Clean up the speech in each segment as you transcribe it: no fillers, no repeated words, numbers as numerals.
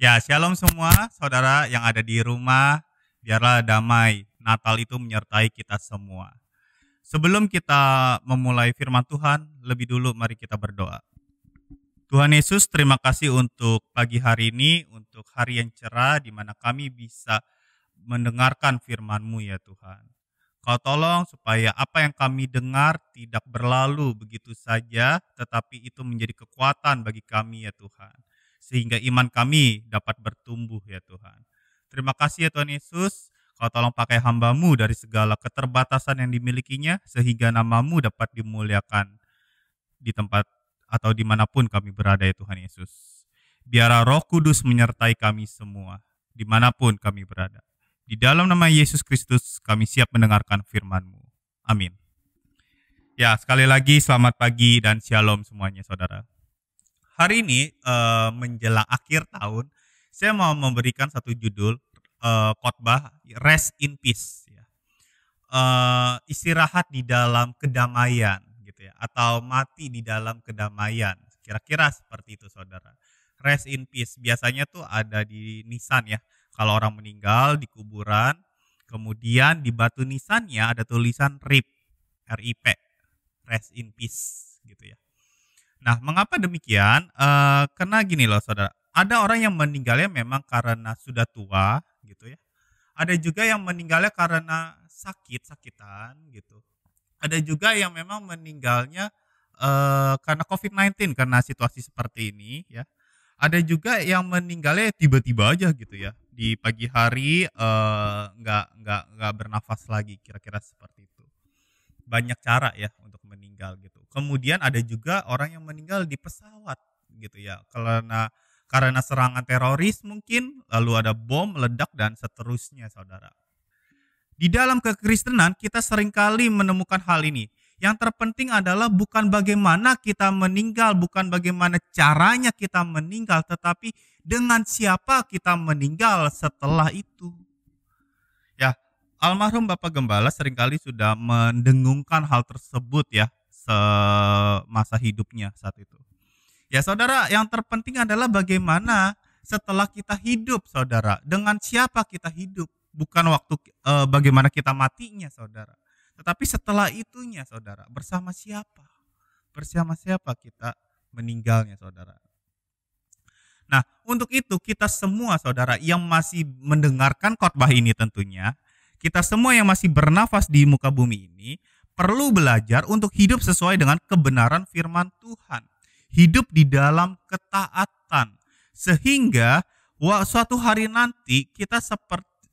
Ya, shalom semua saudara yang ada di rumah. Biarlah damai Natal itu menyertai kita semua. Sebelum kita memulai firman Tuhan, lebih dulu mari kita berdoa. Tuhan Yesus, terima kasih untuk pagi hari ini, untuk hari yang cerah di mana kami bisa mendengarkan firman-Mu ya Tuhan. Kau tolong supaya apa yang kami dengar tidak berlalu begitu saja, tetapi itu menjadi kekuatan bagi kami ya Tuhan. Sehingga iman kami dapat bertumbuh ya Tuhan. Terima kasih ya Tuhan Yesus, Kau tolong pakai hamba-Mu dari segala keterbatasan yang dimilikinya, sehingga nama-Mu dapat dimuliakan di tempat atau dimanapun kami berada ya Tuhan Yesus. Biarlah Roh Kudus menyertai kami semua, dimanapun kami berada. Di dalam nama Yesus Kristus kami siap mendengarkan firman-Mu. Amin. Ya, sekali lagi selamat pagi dan shalom semuanya saudara. Hari ini menjelang akhir tahun, saya mau memberikan satu judul khotbah Rest in Peace. Ya. Istirahat di dalam kedamaian, gitu ya, atau mati di dalam kedamaian. Kira-kira seperti itu saudara. Rest in Peace biasanya tuh ada di nisan ya. Kalau orang meninggal di kuburan, kemudian di batu nisannya ada tulisan RIP, RIP, Rest in Peace, gitu ya. Nah, mengapa demikian? Karena gini loh, saudara. Ada orang yang meninggalnya memang karena sudah tua, gitu ya. Ada juga yang meninggalnya karena sakitan, gitu. Ada juga yang memang meninggalnya karena COVID-19, karena situasi seperti ini, ya. Ada juga yang meninggalnya tiba-tiba aja gitu ya, di pagi hari nggak bernafas lagi, kira-kira seperti itu. Banyak cara ya untuk meninggal gitu. Kemudian ada juga orang yang meninggal di pesawat gitu ya, karena serangan teroris mungkin, lalu ada bom meledak dan seterusnya saudara. Di dalam kekristenan kita seringkali menemukan hal ini. Yang terpenting adalah bukan bagaimana kita meninggal, bukan bagaimana caranya kita meninggal, tetapi dengan siapa kita meninggal setelah itu. Ya, almarhum Bapak Gembala seringkali sudah mendengungkan hal tersebut ya, semasa hidupnya saat itu. Ya saudara, yang terpenting adalah bagaimana setelah kita hidup saudara, dengan siapa kita hidup, bukan waktu bagaimana kita matinya saudara. Tetapi setelah itunya saudara, bersama siapa? Bersama siapa kita meninggalnya saudara. Nah, untuk itu kita semua saudara yang masih mendengarkan khotbah ini tentunya, kita semua yang masih bernafas di muka bumi ini, perlu belajar untuk hidup sesuai dengan kebenaran firman Tuhan. Hidup di dalam ketaatan. Sehingga suatu hari nanti kita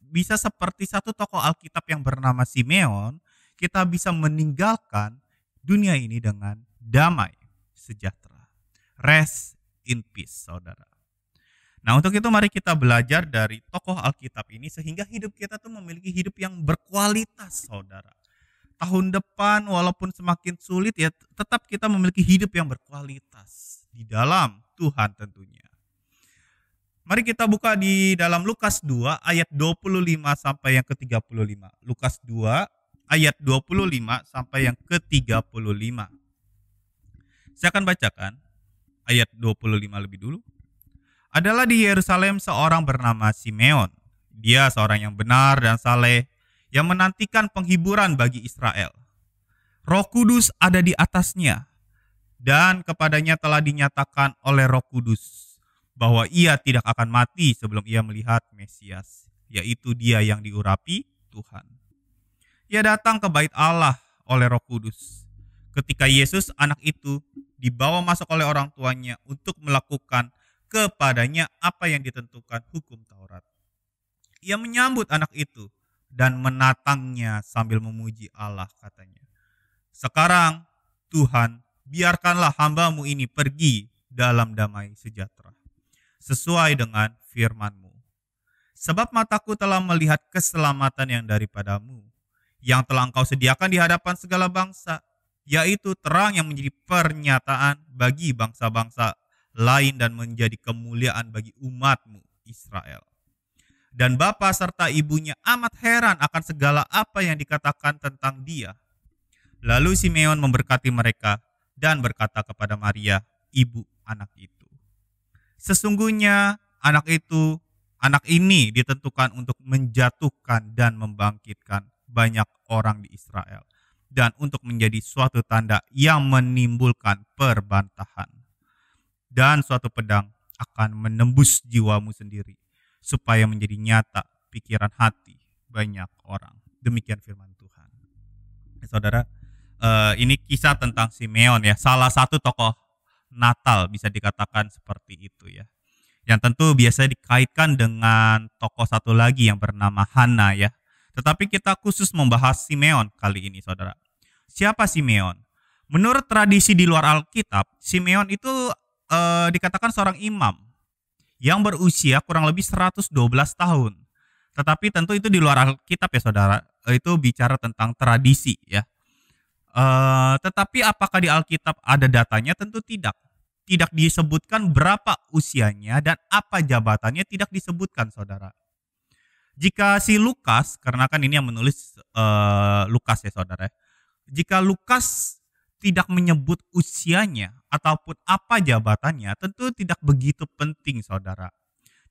bisa seperti satu tokoh Alkitab yang bernama Simeon, kita bisa meninggalkan dunia ini dengan damai, sejahtera. Rest in peace, saudara. Nah, untuk itu mari kita belajar dari tokoh Alkitab ini sehingga hidup kita tuh memiliki hidup yang berkualitas, saudara. Tahun depan walaupun semakin sulit ya, tetap kita memiliki hidup yang berkualitas di dalam Tuhan tentunya. Mari kita buka di dalam Lukas 2 ayat 25 sampai yang ke-35. Lukas 2 ayat 25 sampai yang ke-35. Saya akan bacakan ayat 25 lebih dulu. Adalah di Yerusalem seorang bernama Simeon. Dia seorang yang benar dan saleh, yang menantikan penghiburan bagi Israel. Roh Kudus ada di atasnya, dan kepadanya telah dinyatakan oleh Roh Kudus bahwa ia tidak akan mati sebelum ia melihat Mesias, yaitu dia yang diurapi Tuhan. Ia datang ke bait Allah oleh Roh Kudus. Ketika Yesus anak itu dibawa masuk oleh orang tuanya untuk melakukan kepadanya apa yang ditentukan hukum Taurat. Ia menyambut anak itu dan menatangnya sambil memuji Allah, katanya. Sekarang Tuhan, biarkanlah hamba-Mu ini pergi dalam damai sejahtera, sesuai dengan firman-Mu. Sebab mataku telah melihat keselamatan yang daripada-Mu, yang telah Engkau sediakan di hadapan segala bangsa, yaitu terang yang menjadi pernyataan bagi bangsa-bangsa lain dan menjadi kemuliaan bagi umat-Mu Israel. Dan bapa serta ibunya amat heran akan segala apa yang dikatakan tentang dia. Lalu Simeon memberkati mereka dan berkata kepada Maria, ibu anak itu, sesungguhnya anak ini ditentukan untuk menjatuhkan dan membangkitkan banyak orang di Israel dan untuk menjadi suatu tanda yang menimbulkan perbantahan. Dan suatu pedang akan menembus jiwamu sendiri supaya menjadi nyata pikiran hati banyak orang. Demikian firman Tuhan. Saudara, ini kisah tentang Simeon ya, salah satu tokoh Natal bisa dikatakan seperti itu ya. Yang tentu biasa dikaitkan dengan tokoh satu lagi yang bernama Hana ya. Tetapi kita khusus membahas Simeon kali ini, saudara. Siapa Simeon? Menurut tradisi di luar Alkitab, Simeon itu dikatakan seorang imam yang berusia kurang lebih 112 tahun. Tetapi tentu itu di luar Alkitab ya, saudara. Itu bicara tentang tradisi ya. Tetapi apakah di Alkitab ada datanya? Tentu tidak. Tidak disebutkan berapa usianya dan apa jabatannya, tidak disebutkan, saudara. Jika si Lukas, karena kan ini yang menulis Lukas ya, saudara. Jika Lukas tidak menyebut usianya ataupun apa jabatannya, tentu tidak begitu penting, saudara.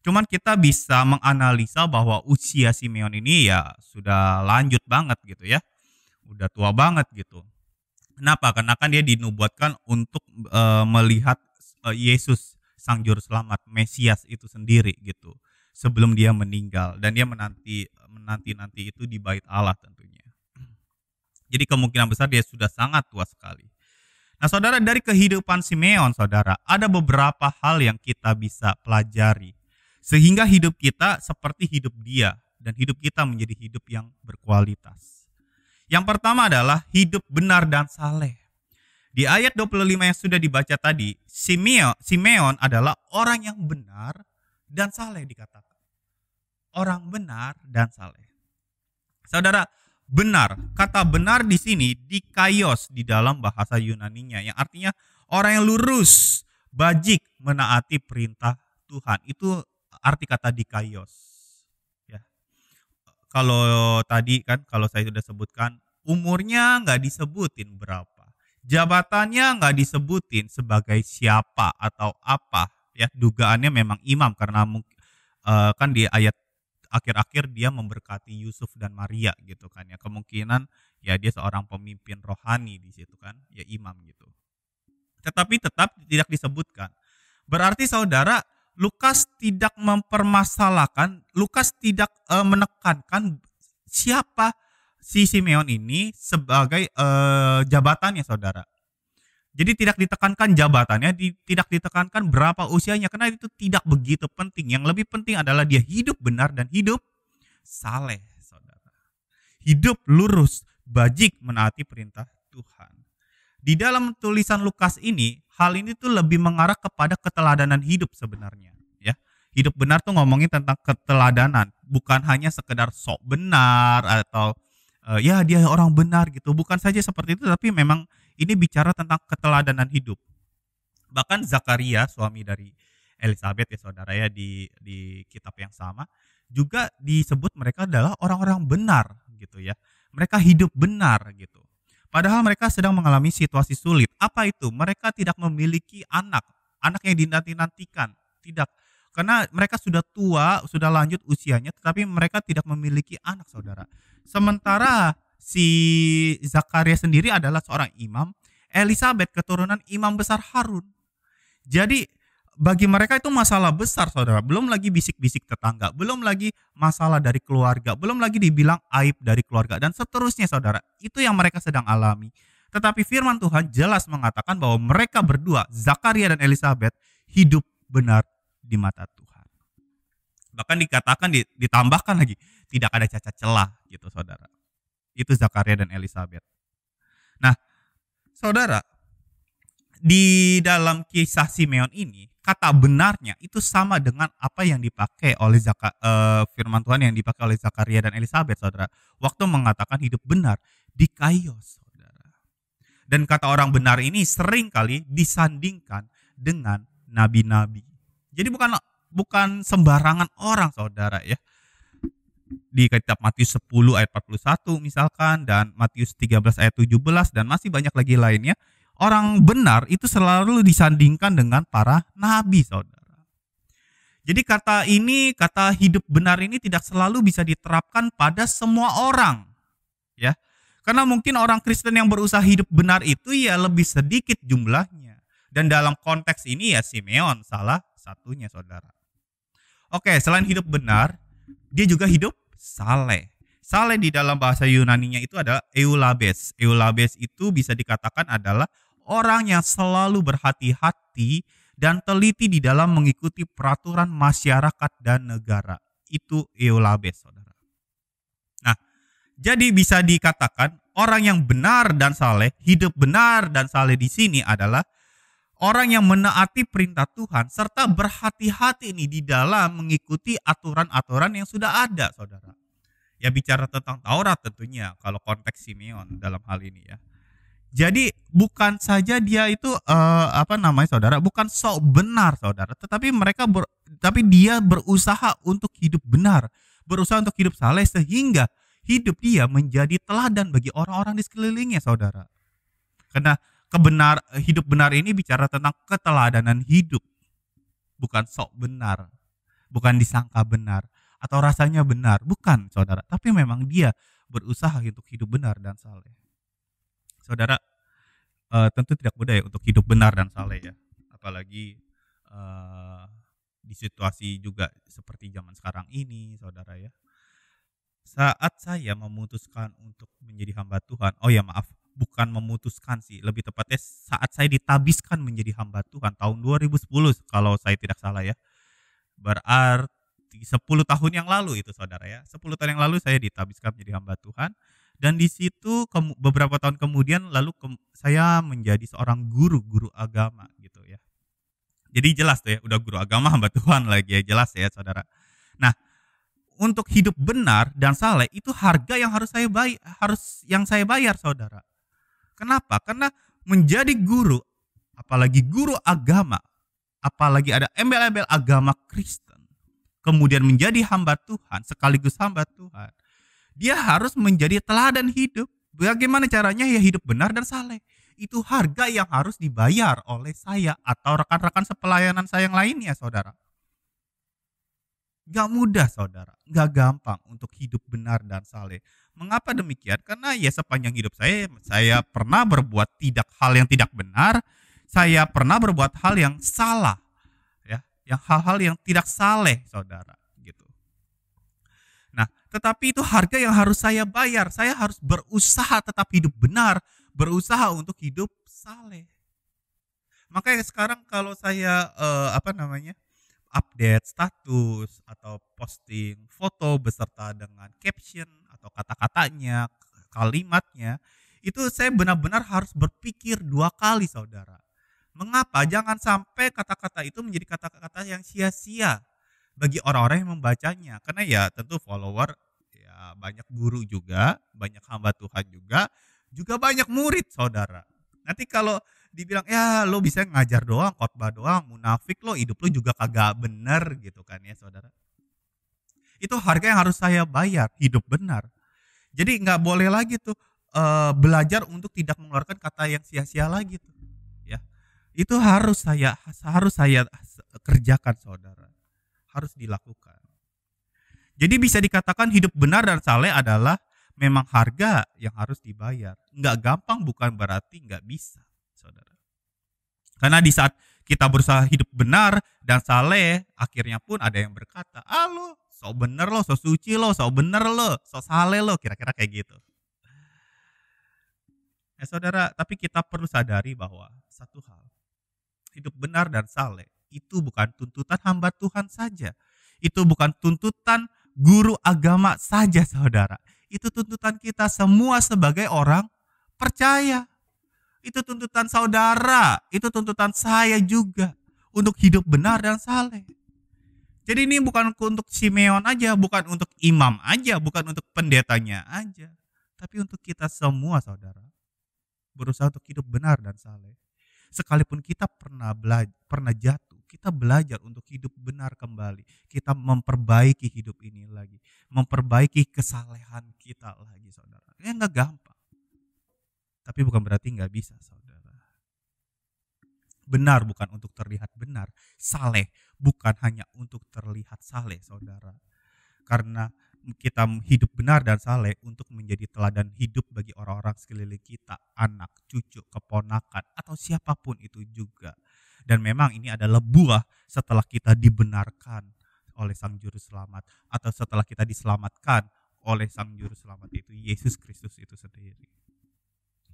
Cuman kita bisa menganalisa bahwa usia Simeon ini ya sudah lanjut banget gitu ya. Udah tua banget gitu. Kenapa? Karena kan dia dinubuatkan untuk melihat Yesus Sang Juru Selamat, Mesias itu sendiri gitu. Sebelum dia meninggal, dan dia menanti itu di bait Allah tentunya. Jadi kemungkinan besar dia sudah sangat tua sekali. Nah, saudara, dari kehidupan Simeon, saudara, ada beberapa hal yang kita bisa pelajari sehingga hidup kita seperti hidup dia dan hidup kita menjadi hidup yang berkualitas. Yang pertama adalah hidup benar dan saleh. Di ayat 25 yang sudah dibaca tadi, Simeon adalah orang yang benar dan saleh dikatakan. Orang benar dan saleh. Saudara, benar, kata benar di sini dikaios di dalam bahasa Yunaninya, yang artinya orang yang lurus, bajik, menaati perintah Tuhan. Itu arti kata dikaios. Ya. Kalau tadi kan, kalau saya sudah sebutkan, umurnya nggak disebutin berapa, jabatannya nggak disebutin sebagai siapa atau apa. Ya, dugaannya memang imam karena kan di ayat akhir-akhir dia memberkati Yusuf dan Maria gitu kan ya, kemungkinan ya dia seorang pemimpin rohani di situ kan, ya imam gitu. Tetapi tetap tidak disebutkan. Berarti saudara, Lukas tidak mempermasalahkan, Lukas tidak menekankan siapa si Simeon ini sebagai jabatannya, saudara. Jadi tidak ditekankan jabatannya, tidak ditekankan berapa usianya, karena itu tidak begitu penting. Yang lebih penting adalah dia hidup benar dan hidup saleh, saudara. Hidup lurus, bajik, menaati perintah Tuhan. Di dalam tulisan Lukas ini, hal ini tuh lebih mengarah kepada keteladanan hidup sebenarnya. Ya, hidup benar tuh ngomongin tentang keteladanan, bukan hanya sekedar sok benar atau ya dia orang benar gitu. Bukan saja seperti itu, tapi memang ini bicara tentang keteladanan hidup. Bahkan Zakaria, suami dari Elizabeth ya, saudara ya, di kitab yang sama juga disebut mereka adalah orang-orang benar gitu ya. Mereka hidup benar gitu. Padahal mereka sedang mengalami situasi sulit. Apa itu? Mereka tidak memiliki anak yang dinanti-nantikan. Tidak. Karena mereka sudah tua, sudah lanjut usianya, tetapi mereka tidak memiliki anak, saudara. Sementara si Zakaria sendiri adalah seorang imam, Elizabeth keturunan imam besar Harun. Jadi bagi mereka itu masalah besar, saudara. Belum lagi bisik-bisik tetangga, belum lagi masalah dari keluarga, belum lagi dibilang aib dari keluarga, dan seterusnya, saudara. Itu yang mereka sedang alami. Tetapi firman Tuhan jelas mengatakan bahwa mereka berdua, Zakaria dan Elizabeth, hidup benar di mata Tuhan. Bahkan dikatakan, ditambahkan lagi, tidak ada cacat celah gitu, saudara. Itu Zakaria dan Elizabeth. Nah, saudara, di dalam kisah Simeon ini, kata benarnya itu sama dengan apa yang dipakai oleh firman Tuhan yang dipakai oleh Zakaria dan Elizabeth, saudara. Waktu mengatakan hidup benar, dikaios, saudara. Dan kata orang benar ini sering kali disandingkan dengan nabi-nabi. Jadi bukan sembarangan orang, saudara ya. Di kitab Matius 10 ayat 41 misalkan, dan Matius 13 ayat 17, dan masih banyak lagi lainnya. Orang benar itu selalu disandingkan dengan para nabi, saudara. Jadi kata hidup benar ini tidak selalu bisa diterapkan pada semua orang, ya. Karena mungkin orang Kristen yang berusaha hidup benar itu ya lebih sedikit jumlahnya. Dan dalam konteks ini ya Simeon salah satunya, Saudara. Oke, selain hidup benar, dia juga hidup saleh. Saleh di dalam bahasa Yunaninya itu ada eulabes. Eulabes itu bisa dikatakan adalah orang yang selalu berhati-hati dan teliti di dalam mengikuti peraturan masyarakat dan negara. Itu eulabes, Saudara. Nah, jadi bisa dikatakan orang yang benar dan saleh, hidup benar dan saleh di sini adalah orang yang menaati perintah Tuhan serta berhati-hati nih di dalam mengikuti aturan-aturan yang sudah ada, Saudara. Ya bicara tentang Taurat tentunya kalau konteks Simeon dalam hal ini ya. Jadi bukan saja dia itu Saudara, bukan sok benar, Saudara, tapi dia berusaha untuk hidup benar, berusaha untuk hidup saleh sehingga hidup dia menjadi teladan bagi orang-orang di sekelilingnya, Saudara. Karena hidup benar ini bicara tentang keteladanan hidup, bukan sok benar, bukan disangka benar atau rasanya benar, bukan, Saudara. Tapi memang dia berusaha untuk hidup benar dan saleh. Saudara, tentu tidak mudah ya untuk hidup benar dan saleh ya, apalagi di situasi juga seperti zaman sekarang ini, Saudara ya. Saat saya memutuskan untuk menjadi hamba Tuhan, bukan memutuskan sih, lebih tepatnya saat saya ditabiskan menjadi hamba Tuhan tahun 2010 kalau saya tidak salah ya. Berarti 10 tahun yang lalu itu, Saudara ya. 10 tahun yang lalu saya ditabiskan menjadi hamba Tuhan dan di situ beberapa tahun kemudian saya menjadi seorang guru agama gitu ya. Jadi jelas tuh ya, udah guru agama hamba Tuhan lagi ya, jelas ya, Saudara. Nah, untuk hidup benar dan saleh itu harga yang harus saya bayar, Saudara. Kenapa? Karena menjadi guru, apalagi guru agama, apalagi ada embel-embel agama Kristen, kemudian menjadi hamba Tuhan, sekaligus hamba Tuhan, dia harus menjadi teladan hidup. Bagaimana caranya? Ya hidup benar dan saleh. Itu harga yang harus dibayar oleh saya atau rekan-rekan sepelayanan saya yang lainnya, Saudara. Gak mudah, Saudara, gak gampang untuk hidup benar dan saleh. Mengapa demikian? Karena ya sepanjang hidup saya pernah berbuat hal yang tidak benar, saya pernah berbuat hal yang salah, ya, yang hal-hal yang tidak saleh, Saudara, gitu. Nah, tetapi itu harga yang harus saya bayar. Saya harus berusaha tetap hidup benar, berusaha untuk hidup saleh. Makanya sekarang kalau saya update status atau posting foto beserta dengan caption atau kata-katanya, kalimatnya, itu saya benar-benar harus berpikir 2 kali, Saudara. Mengapa? Jangan sampai kata-kata itu menjadi kata-kata yang sia-sia bagi orang-orang yang membacanya. Karena ya tentu follower ya banyak guru juga, banyak hamba Tuhan juga banyak murid, Saudara. Nanti kalau dibilang ya lo bisa ngajar doang, khotbah doang, munafik lo, hidup lo juga kagak bener gitu kan ya, Saudara. Itu harga yang harus saya bayar, hidup benar. Jadi nggak boleh lagi tuh belajar untuk tidak mengeluarkan kata yang sia-sia lagi tuh, ya. Itu harus saya kerjakan, Saudara. Harus dilakukan. Jadi bisa dikatakan hidup benar dan saleh adalah memang harga yang harus dibayar. Nggak gampang bukan berarti nggak bisa, Saudara. Karena di saat kita berusaha hidup benar dan saleh, akhirnya pun ada yang berkata, lo sok bener lo, sok suci lo, sok bener lo, sok saleh lo, kira-kira kayak gitu. Ya Saudara, tapi kita perlu sadari bahwa satu hal, hidup benar dan saleh itu bukan tuntutan hamba Tuhan saja. Itu bukan tuntutan guru agama saja, Saudara. Itu tuntutan kita semua sebagai orang percaya. Itu tuntutan saudara, itu tuntutan saya juga untuk hidup benar dan saleh. Jadi ini bukan untuk Simeon aja, bukan untuk imam aja, bukan untuk pendetanya aja, tapi untuk kita semua, Saudara. Berusaha untuk hidup benar dan saleh. Sekalipun kita pernah jatuh, kita belajar untuk hidup benar kembali. Kita memperbaiki hidup ini lagi, memperbaiki kesalehan kita lagi, Saudara. Ini enggak gampang. Tapi bukan berarti nggak bisa, Saudara. Benar bukan untuk terlihat benar. Saleh bukan hanya untuk terlihat saleh, saudara. Karena kita hidup benar dan saleh untuk menjadi teladan hidup bagi orang-orang sekeliling kita, anak, cucu, keponakan, atau siapapun itu juga. Dan memang ini adalah buah setelah kita dibenarkan oleh Sang Juru Selamat, atau setelah kita diselamatkan oleh Sang Juru Selamat itu, Yesus Kristus itu sendiri.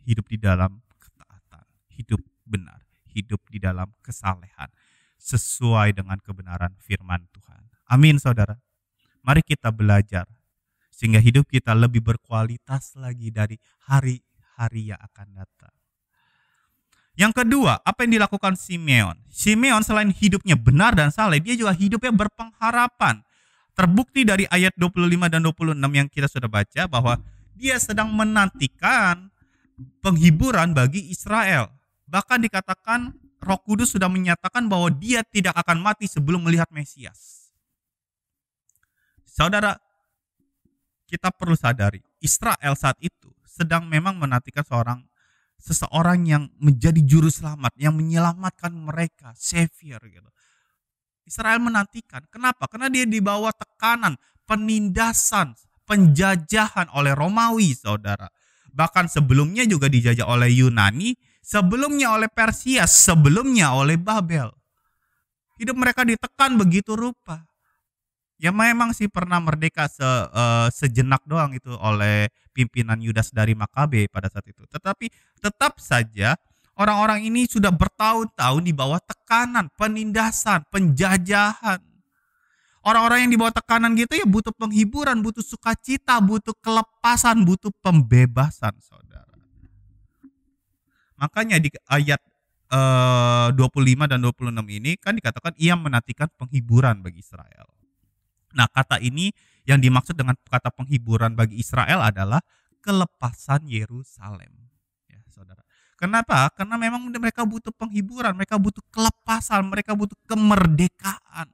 Hidup di dalam ketaatan, hidup benar, hidup di dalam kesalehan, sesuai dengan kebenaran firman Tuhan. Amin, saudara. Mari kita belajar sehingga hidup kita lebih berkualitas lagi dari hari-hari yang akan datang. Yang kedua, apa yang dilakukan Simeon? Simeon selain hidupnya benar dan saleh, dia juga hidupnya berpengharapan. Terbukti dari ayat 25 dan 26 yang kita sudah baca bahwa dia sedang menantikan penghiburan bagi Israel. Bahkan dikatakan Roh Kudus sudah menyatakan bahwa dia tidak akan mati sebelum melihat Mesias. Saudara, kita perlu sadari, Israel saat itu sedang memang menantikan seseorang yang menjadi juru selamat, yang menyelamatkan mereka, savior gitu. Israel menantikan. Kenapa? Karena dia di bawah tekanan, penindasan, penjajahan oleh Romawi, saudara. Bahkan sebelumnya juga dijajah oleh Yunani, sebelumnya oleh Persia, sebelumnya oleh Babel. Hidup mereka ditekan begitu rupa. Ya memang sih pernah merdeka sejenak doang itu oleh pimpinan Yudas dari Makabe pada saat itu. Tetapi tetap saja orang-orang ini sudah bertahun-tahun di bawah tekanan, penindasan, penjajahan. Orang-orang yang di bawah tekanan gitu ya butuh penghiburan, butuh sukacita, butuh kelepasan, butuh pembebasan, saudara. Makanya di ayat 25 dan 26 ini kan dikatakan ia menantikan penghiburan bagi Israel. Nah, kata ini yang dimaksud dengan kata penghiburan bagi Israel adalah kelepasan Yerusalem. Ya, saudara. Kenapa? Karena memang mereka butuh penghiburan, mereka butuh kelepasan, mereka butuh kemerdekaan.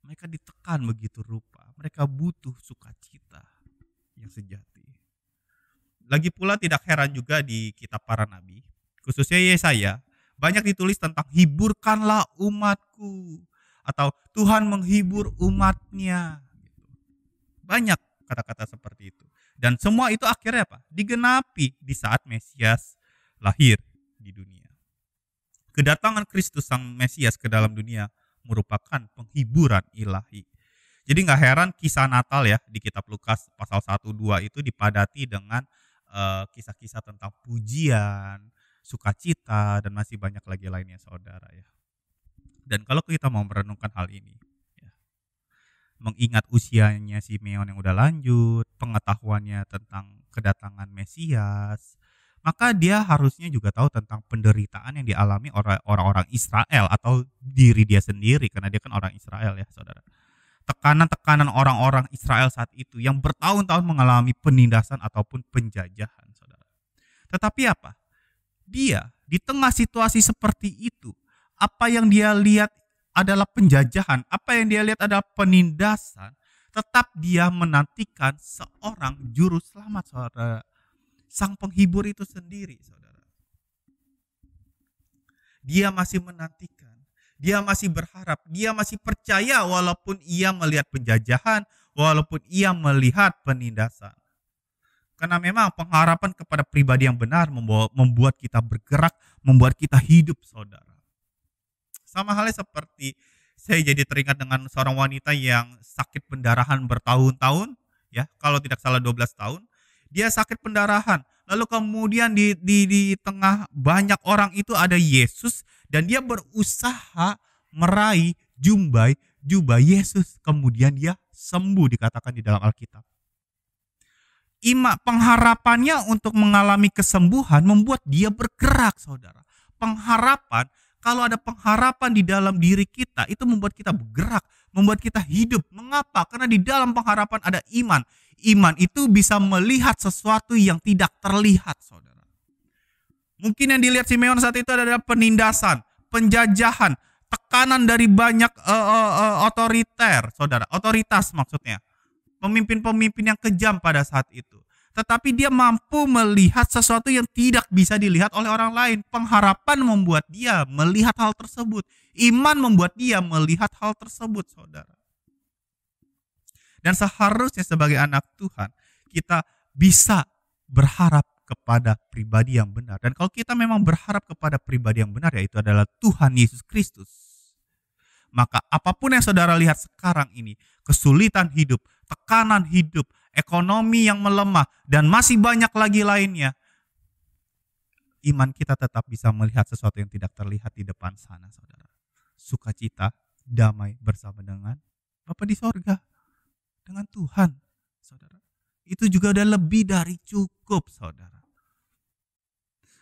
Mereka ditekan begitu rupa, mereka butuh sukacita yang sejati. Lagi pula tidak heran juga di kitab para nabi, khususnya Yesaya, banyak ditulis tentang hiburkanlah umatku. Atau Tuhan menghibur umatnya. Banyak kata-kata seperti itu. Dan semua itu akhirnya apa? Digenapi di saat Mesias lahir di dunia. Kedatangan Kristus Sang Mesias ke dalam dunia merupakan penghiburan ilahi. Jadi gak heran kisah Natal ya di kitab Lukas pasal 1-2 itu dipadati dengan kisah-kisah tentang pujian, sukacita, dan masih banyak lagi lainnya, saudara ya. Dan kalau kita mau merenungkan hal ini, ya, mengingat usianya Simeon yang udah lanjut, pengetahuannya tentang kedatangan Mesias, maka dia harusnya juga tahu tentang penderitaan yang dialami orang-orang Israel atau diri dia sendiri, karena dia kan orang Israel ya, saudara. Tekanan-tekanan orang-orang Israel saat itu yang bertahun-tahun mengalami penindasan ataupun penjajahan, saudara. Tetapi apa? Dia di tengah situasi seperti itu, apa yang dia lihat adalah penjajahan, apa yang dia lihat adalah penindasan, tetap dia menantikan seorang juru selamat, saudara. Sang penghibur itu sendiri, saudara. Dia masih menantikan, dia masih berharap, dia masih percaya walaupun ia melihat penjajahan, walaupun ia melihat penindasan. Karena memang pengharapan kepada pribadi yang benar membuat kita bergerak, membuat kita hidup, saudara. Sama halnya seperti saya jadi teringat dengan seorang wanita yang sakit pendarahan bertahun-tahun, ya, kalau tidak salah 12 tahun, dia sakit pendarahan. Lalu kemudian di tengah banyak orang itu ada Yesus dan dia berusaha meraih jubah Yesus. Kemudian dia sembuh dikatakan di dalam Alkitab. Pengharapannya untuk mengalami kesembuhan membuat dia bergerak, saudara. Kalau ada pengharapan di dalam diri kita, itu membuat kita bergerak, membuat kita hidup. Mengapa? Karena di dalam pengharapan ada iman. Iman itu bisa melihat sesuatu yang tidak terlihat, saudara. Mungkin yang dilihat Simeon saat itu adalah penindasan, penjajahan, tekanan dari banyak otoriter, saudara. Otoritas maksudnya. Pemimpin-pemimpin yang kejam pada saat itu. tetapi dia mampu melihat sesuatu yang tidak bisa dilihat oleh orang lain. Pengharapan membuat dia melihat hal tersebut. Iman membuat dia melihat hal tersebut, saudara. Dan seharusnya sebagai anak Tuhan, kita bisa berharap kepada pribadi yang benar. Dan kalau kita memang berharap kepada pribadi yang benar, yaitu adalah Tuhan Yesus Kristus, maka apapun yang saudara lihat sekarang ini, kesulitan hidup, tekanan hidup, ekonomi yang melemah, dan masih banyak lagi lainnya, iman kita tetap bisa melihat sesuatu yang tidak terlihat di depan sana, saudara. Sukacita, damai bersama dengan Bapa di sorga, dengan Tuhan, saudara. Itu juga udah lebih dari cukup, saudara.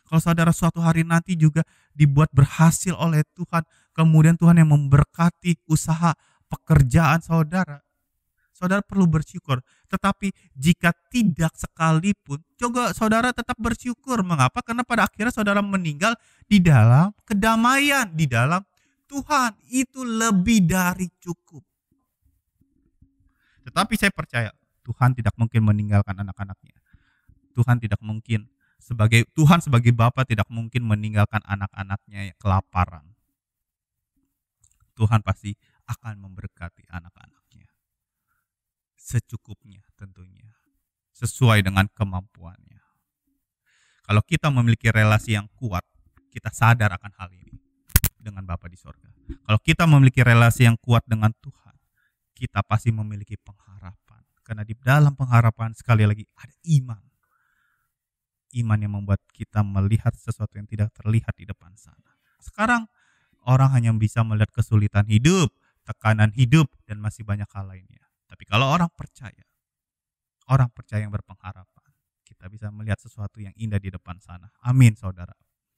Kalau saudara suatu hari nanti juga dibuat berhasil oleh Tuhan, kemudian Tuhan yang memberkati usaha pekerjaan saudara, saudara perlu bersyukur. Tetapi jika tidak sekalipun, coba saudara tetap bersyukur. Mengapa? Karena pada akhirnya saudara meninggal di dalam kedamaian, di dalam Tuhan. Itu lebih dari cukup. Tetapi saya percaya Tuhan tidak mungkin meninggalkan anak-anaknya. Tuhan tidak mungkin sebagai Bapa tidak mungkin meninggalkan anak-anaknya yang kelaparan. Tuhan pasti akan memberkati anak-anaknya secukupnya, tentunya sesuai dengan kemampuannya. Kalau kita memiliki relasi yang kuat, kita sadar akan hal ini dengan Bapa di sorga. Kalau kita memiliki relasi yang kuat dengan Tuhan, kita pasti memiliki pengharapan. Karena di dalam pengharapan sekali lagi ada iman. Iman yang membuat kita melihat sesuatu yang tidak terlihat di depan sana. Sekarang orang hanya bisa melihat kesulitan hidup, tekanan hidup, dan masih banyak hal lainnya. Tapi kalau orang percaya yang berpengharapan, kita bisa melihat sesuatu yang indah di depan sana. Amin, saudara.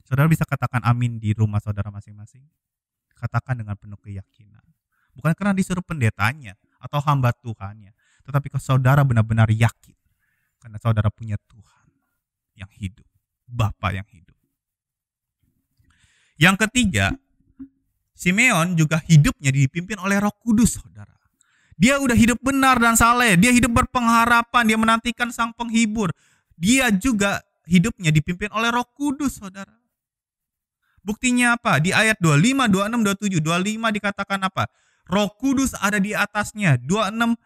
Saudara bisa katakan amin di rumah saudara masing-masing. Katakan dengan penuh keyakinan. Bukan karena disuruh pendetanya atau hamba Tuhannya, tetapi kalau saudara benar-benar yakin karena saudara punya Tuhan yang hidup, Bapa yang hidup. Yang ketiga, Simeon juga hidupnya dipimpin oleh Roh Kudus, saudara. Dia udah hidup benar dan saleh, dia hidup berpengharapan, dia menantikan Sang Penghibur. Dia juga hidupnya dipimpin oleh Roh Kudus, saudara. Buktinya apa? Di ayat 25, 26, 27, 25 dikatakan apa? Roh Kudus ada di atasnya. 26,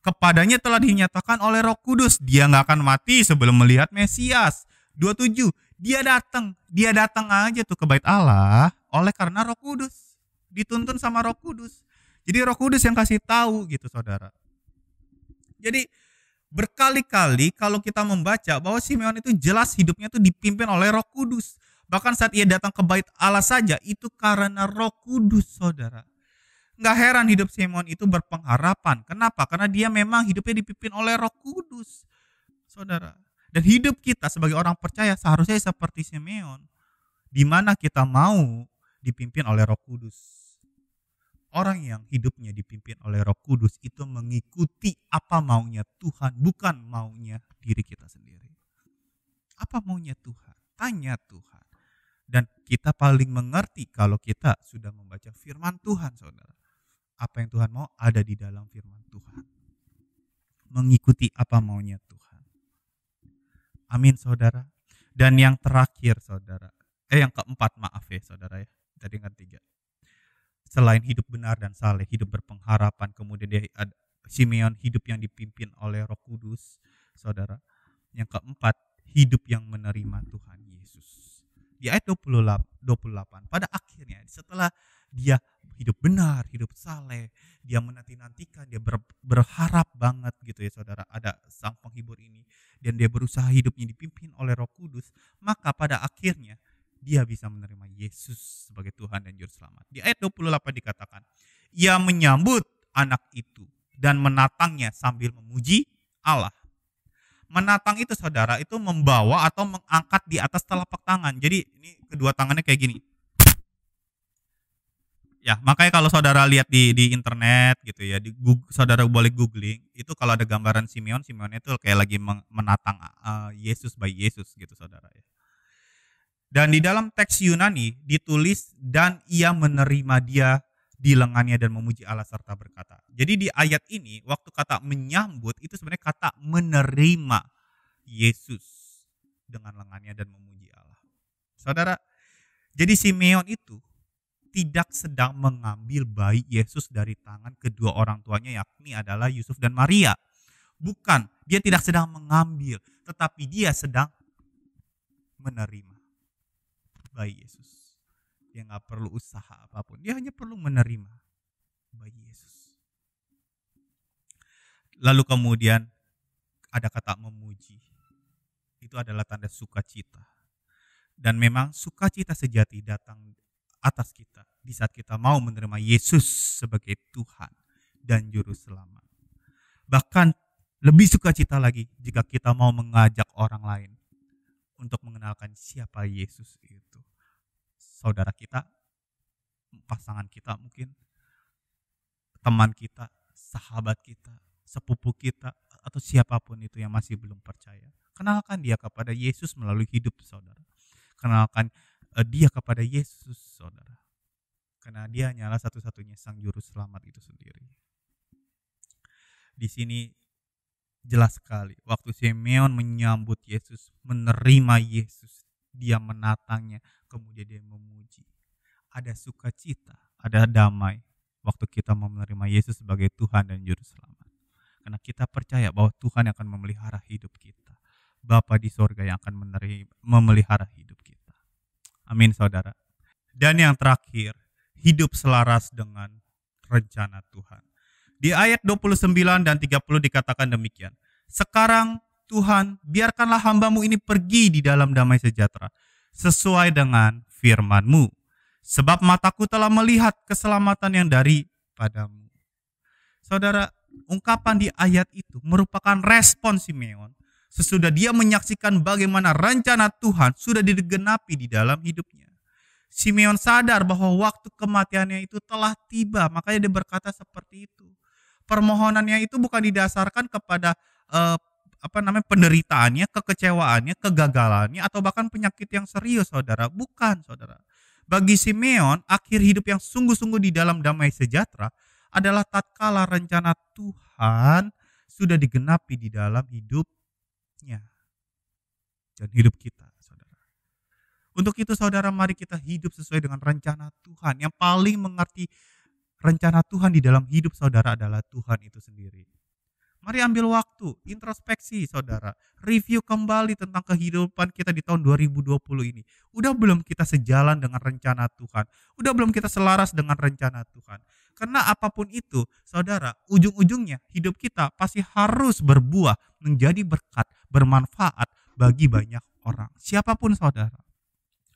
kepadanya telah dinyatakan oleh Roh Kudus, dia nggak akan mati sebelum melihat Mesias. 27, dia datang aja tuh ke bait Allah oleh karena Roh Kudus, dituntun sama Roh Kudus. Jadi Roh Kudus yang kasih tahu gitu, saudara. Jadi berkali-kali kalau kita membaca bahwa Simeon itu jelas hidupnya itu dipimpin oleh Roh Kudus. Bahkan saat ia datang ke bait Allah saja itu karena Roh Kudus, saudara. Nggak heran hidup Simeon itu berpengharapan. Kenapa? Karena dia memang hidupnya dipimpin oleh Roh Kudus, saudara. Dan hidup kita sebagai orang percaya seharusnya seperti Simeon, di mana kita mau dipimpin oleh Roh Kudus. Orang yang hidupnya dipimpin oleh Roh Kudus itu mengikuti apa maunya Tuhan, bukan maunya diri kita sendiri. Apa maunya Tuhan? Tanya Tuhan. Dan kita paling mengerti kalau kita sudah membaca firman Tuhan, saudara. Apa yang Tuhan mau ada di dalam firman Tuhan. Mengikuti apa maunya Tuhan. Amin, saudara. Dan yang terakhir, saudara. Yang keempat, maaf ya, saudara ya. Tadi kan 3. Selain hidup benar dan saleh, hidup berpengharapan, kemudian dia ada Simeon hidup yang dipimpin oleh Roh Kudus, saudara. Yang keempat, hidup yang menerima Tuhan Yesus. Di ayat 28, pada akhirnya setelah dia hidup benar, hidup saleh, dia menanti-nantikan, dia berharap banget gitu ya, saudara, ada Sang Penghibur ini, dan dia berusaha hidupnya dipimpin oleh Roh Kudus, maka pada akhirnya dia bisa menerima Yesus sebagai Tuhan dan Juru Selamat. Di ayat 28 dikatakan, ia menyambut anak itu dan menatangnya sambil memuji Allah. Menatang itu, saudara, itu membawa atau mengangkat di atas telapak tangan. Jadi ini kedua tangannya kayak gini. Ya, makanya kalau saudara lihat di internet gitu ya, saudara boleh googling, itu kalau ada gambaran Simeon itu kayak lagi menatang Yesus by Yesus gitu, saudara ya. Dan di dalam teks Yunani ditulis, dan ia menerima dia di lengannya dan memuji Allah serta berkata. Jadi di ayat ini waktu kata menyambut itu sebenarnya kata menerima. Yesus dengan lengannya dan memuji Allah. Saudara, jadi Simeon itu tidak sedang mengambil bayi Yesus dari tangan kedua orang tuanya, yakni adalah Yusuf dan Maria. Bukan, dia tidak sedang mengambil, tetapi dia sedang menerima bayi Yesus. Dia nggak perlu usaha apapun, dia hanya perlu menerima bayi Yesus. Lalu kemudian ada kata memuji. Itu adalah tanda sukacita. Dan memang sukacita sejati datang atas kita di saat kita mau menerima Yesus sebagai Tuhan dan Juru Selamat. Bahkan lebih sukacita lagi jika kita mau mengajak orang lain untuk mengenalkan siapa Yesus itu. Saudara kita, pasangan kita mungkin, teman kita, sahabat kita, sepupu kita, atau siapapun itu yang masih belum percaya. Kenalkan dia kepada Yesus melalui hidup saudara. Kenalkan dia kepada Yesus saudara. Karena dia hanyalah satu-satunya sang juru selamat itu sendiri. Di sini jelas sekali waktu Simeon menyambut Yesus, menerima Yesus, dia menatangnya, kemudian dia memuji. Ada sukacita, ada damai waktu kita menerima Yesus sebagai Tuhan dan juru selamat. Karena kita percaya bahwa Tuhan akan memelihara hidup kita. Bapa di sorga yang akan memelihara hidup kita. Amin saudara. Dan yang terakhir, hidup selaras dengan rencana Tuhan. Di ayat 29 dan 30 dikatakan demikian. Sekarang Tuhan, biarkanlah hamba-Mu ini pergi di dalam damai sejahtera, sesuai dengan firman-Mu. Sebab mataku telah melihat keselamatan yang daripadamu. Saudara, ungkapan di ayat itu merupakan respon Simeon sesudah dia menyaksikan bagaimana rencana Tuhan sudah digenapi di dalam hidupnya. Simeon sadar bahwa waktu kematiannya itu telah tiba, makanya dia berkata seperti itu. Permohonannya itu bukan didasarkan kepada penderitaannya, kekecewaannya, kegagalannya, atau bahkan penyakit yang serius, saudara. Bukan, saudara. Bagi Simeon, akhir hidup yang sungguh-sungguh di dalam damai sejahtera adalah tatkala rencana Tuhan sudah digenapi di dalam hidupnya dan hidup kita, saudara. Untuk itu, saudara, mari kita hidup sesuai dengan rencana Tuhan. Yang paling mengerti rencana Tuhan di dalam hidup saudara adalah Tuhan itu sendiri. Mari ambil waktu, introspeksi saudara, review kembali tentang kehidupan kita di tahun 2020 ini. Udah belum kita sejalan dengan rencana Tuhan? Udah belum kita selaras dengan rencana Tuhan? Karena apapun itu, saudara, ujung-ujungnya hidup kita pasti harus berbuah, menjadi berkat, bermanfaat bagi banyak orang. Siapapun saudara.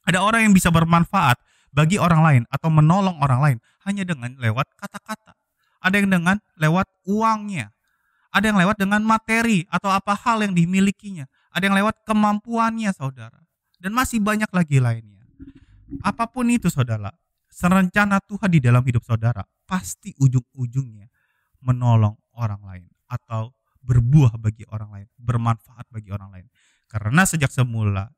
Ada orang yang bisa bermanfaat bagi orang lain atau menolong orang lain hanya dengan lewat kata-kata. Ada yang dengan lewat uangnya. Ada yang lewat dengan materi atau apa hal yang dimilikinya. Ada yang lewat kemampuannya, saudara. Dan masih banyak lagi lainnya. Apapun itu, saudara, rencana Tuhan di dalam hidup saudara pasti ujung-ujungnya menolong orang lain atau berbuah bagi orang lain, bermanfaat bagi orang lain. Karena sejak semula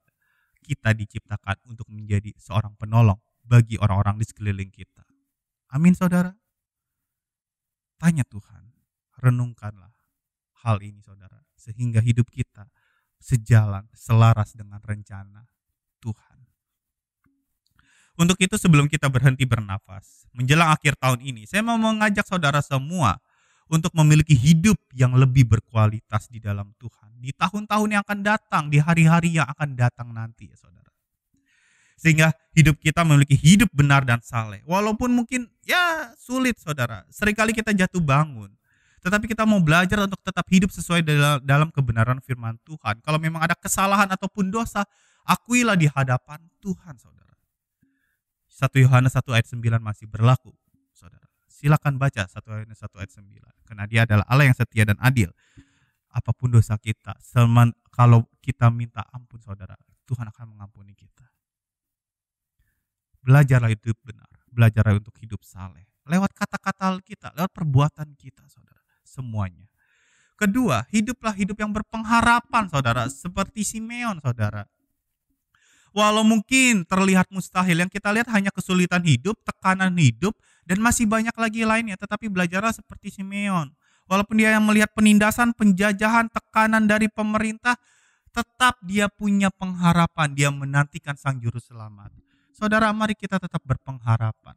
kita diciptakan untuk menjadi seorang penolong bagi orang-orang di sekeliling kita. Amin, saudara. Tanya Tuhan, renungkanlah hal ini, saudara, sehingga hidup kita sejalan, selaras dengan rencana Tuhan. Untuk itu, sebelum kita berhenti bernafas menjelang akhir tahun ini, saya mau mengajak saudara semua untuk memiliki hidup yang lebih berkualitas di dalam Tuhan di tahun-tahun yang akan datang, di hari-hari yang akan datang nanti, ya saudara. Sehingga hidup kita memiliki hidup benar dan saleh. Walaupun mungkin ya sulit, saudara. Seringkali kita jatuh bangun. Tetapi kita mau belajar untuk tetap hidup sesuai dalam kebenaran firman Tuhan. Kalau memang ada kesalahan ataupun dosa, akuilah di hadapan Tuhan, saudara. 1 Yohanes 1 ayat 9 masih berlaku, saudara. Silakan baca 1 Yohanes 1 ayat 9. Karena dia adalah Allah yang setia dan adil. Apapun dosa kita, kalau kita minta ampun, saudara, Tuhan akan mengampuni kita. Belajarlah hidup benar. Belajarlah untuk hidup saleh. Lewat kata-kata kita, lewat perbuatan kita, saudara. Semuanya. Kedua, hiduplah hidup yang berpengharapan, saudara, seperti Simeon, saudara. Walau mungkin terlihat mustahil, yang kita lihat hanya kesulitan hidup, tekanan hidup, dan masih banyak lagi lainnya, tetapi belajarlah seperti Simeon. Walaupun dia yang melihat penindasan, penjajahan, tekanan dari pemerintah, Tetap dia punya pengharapan, dia menantikan Sang Juru Selamat. Saudara, mari kita tetap berpengharapan,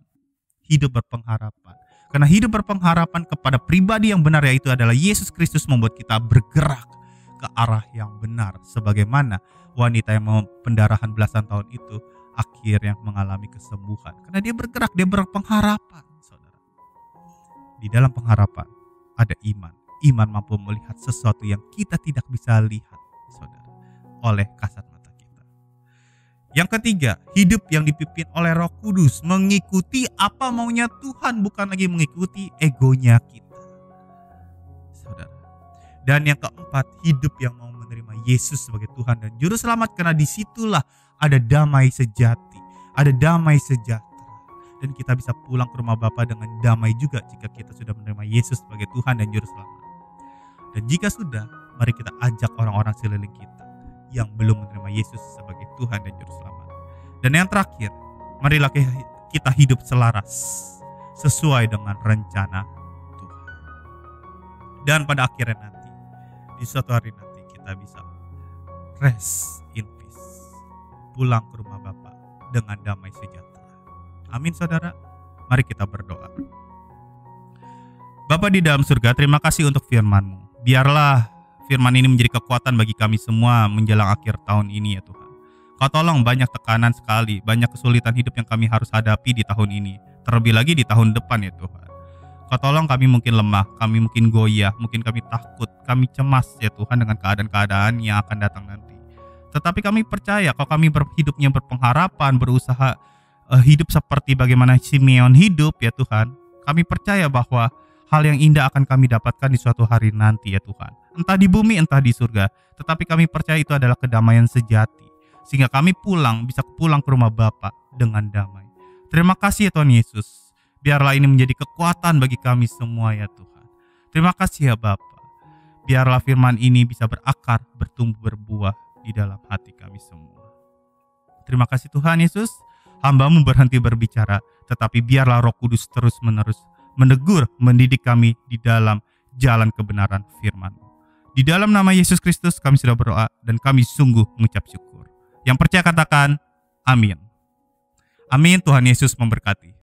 hidup berpengharapan. Karena hidup berpengharapan kepada pribadi yang benar, yaitu adalah Yesus Kristus, membuat kita bergerak ke arah yang benar. Sebagaimana wanita yang mau pendarahan belasan tahun itu akhirnya mengalami kesembuhan. Karena dia bergerak, dia berpengharapan, saudara. Di dalam pengharapan ada iman. Iman mampu melihat sesuatu yang kita tidak bisa lihat, saudara, oleh kasat mata kita. Yang ketiga, hidup yang dipimpin oleh Roh Kudus, mengikuti apa maunya Tuhan, bukan lagi mengikuti egonya kita, saudara. Dan yang keempat, hidup yang mau menerima Yesus sebagai Tuhan dan Juru Selamat, karena disitulah ada damai sejati, ada damai sejahtera. Dan kita bisa pulang ke rumah Bapa dengan damai juga jika kita sudah menerima Yesus sebagai Tuhan dan Juru Selamat. Dan jika sudah, mari kita ajak orang-orang sekeliling kita yang belum menerima Yesus sebagai Tuhan dan Juru Selamat. Dan yang terakhir, marilah kita hidup selaras sesuai dengan rencana Tuhan. Dan pada akhirnya nanti, di suatu hari nanti, kita bisa rest in peace, pulang ke rumah Bapa dengan damai sejahtera. Amin, saudara. Mari kita berdoa. Bapa di dalam surga, terima kasih untuk firman-Mu. Biarlah firman ini menjadi kekuatan bagi kami semua menjelang akhir tahun ini ya Tuhan. Kau tolong, banyak tekanan sekali, banyak kesulitan hidup yang kami harus hadapi di tahun ini, terlebih lagi di tahun depan ya Tuhan. Kau tolong, kami mungkin lemah, kami mungkin goyah, mungkin kami takut, kami cemas ya Tuhan dengan keadaan-keadaan yang akan datang nanti. Tetapi kami percaya kalau kami hidupnya berpengharapan, berusaha hidup seperti bagaimana Simeon hidup ya Tuhan. Kami percaya bahwa hal yang indah akan kami dapatkan di suatu hari nanti ya Tuhan. Entah di bumi, entah di surga. Tetapi kami percaya itu adalah kedamaian sejati, sehingga kami bisa pulang ke rumah Bapa dengan damai. Terima kasih ya Tuhan Yesus. Biarlah ini menjadi kekuatan bagi kami semua ya Tuhan. Terima kasih ya Bapa. Biarlah firman ini bisa berakar, bertumbuh, berbuah di dalam hati kami semua. Terima kasih Tuhan Yesus. Hamba-Mu berhenti berbicara, tetapi biarlah Roh Kudus terus-menerus menegur, mendidik kami di dalam jalan kebenaran firman-Mu. Di dalam nama Yesus Kristus kami sudah berdoa dan kami sungguh mengucap syukur. Yang percaya katakan amin. Amin. Tuhan Yesus memberkati.